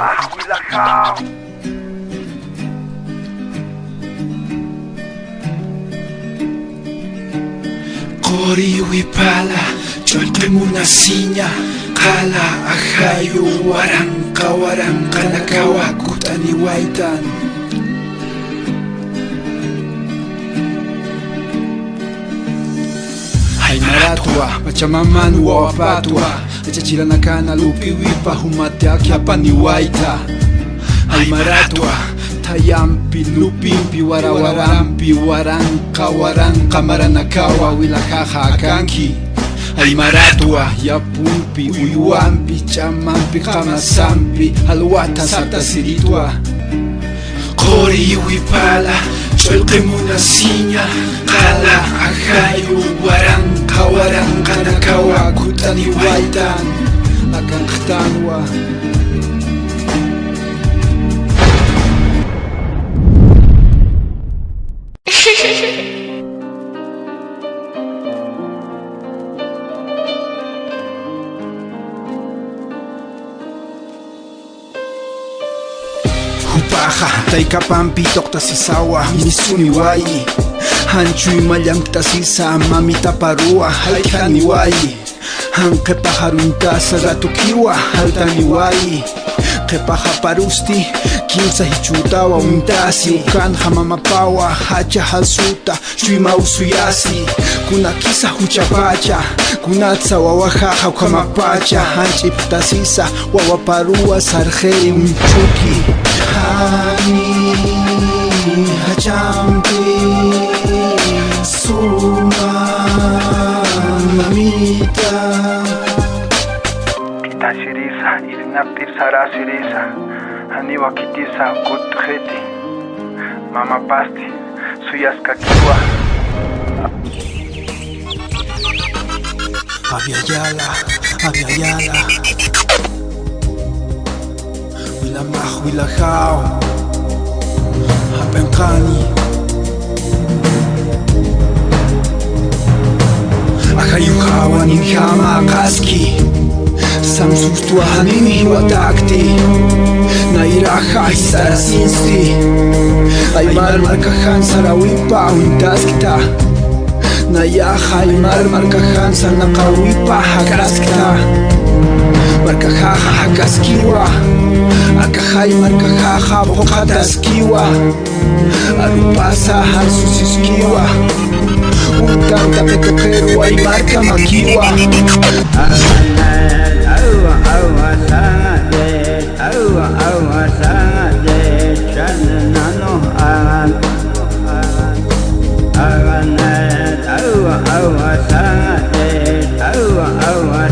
Mahwilakaw. Qori wipala ch'ullqi munasiña qala ahayu waranqa waranqa nakawa kut'ani waytan Haymaratwa pachamamani wawapatwa achachiranakana lupi wipa humate akyapani wayta Haymaratwa Tayampi, lupimpi, warawarampi, waranqa, waranqa, maranakawa, wilajaja, kanki Aymaratwa, yapumpi, uyuampi, chamampi, qamasampi, halwata, sarta siritwa Qori wipala, ch'ullqi munasiña, qala, ahayu, waranqa, waranqa, nakawa, kut'ani waytan, akanqtanwa Hupaja, taykapampi toqtasisawa Misuni wayi Hanchuy mallamktasisa mamita parua Haykani wayi Hanqepa haruntasa ratukiwa Haltani wayi Qepaja parusti Kimsa hichutawa untasi Ukanja mamapawa Hacha halsuta Chuyma usuyasi Kuna kisa huchapacha Kunatsa wawajaja ukamapacha Hanchiptasisa wawaparua sarjeri unchuki Hani hachampi Suma mamita Kita shirisa, irinaptir sara shirisa. Hani wakitisa kutjeti. Mama pasti, suyaska kiwa. Abiayala Wilamah, wilajao Hapenkani Ahayuhawa ninjama kaski Samsustua hanimi watakti Nairaja isarasinsti Aymar markahan sarawipa untaskita Nayaja aymar markahan sanakawipa hakaskita Markajaja hakaskiwa Akajay markajaja bojataskiwa Arupasa harsusiskiwa Untanta petokeru aymarka makiwa Awa awa sangade awa sangade chanano awa sangade awa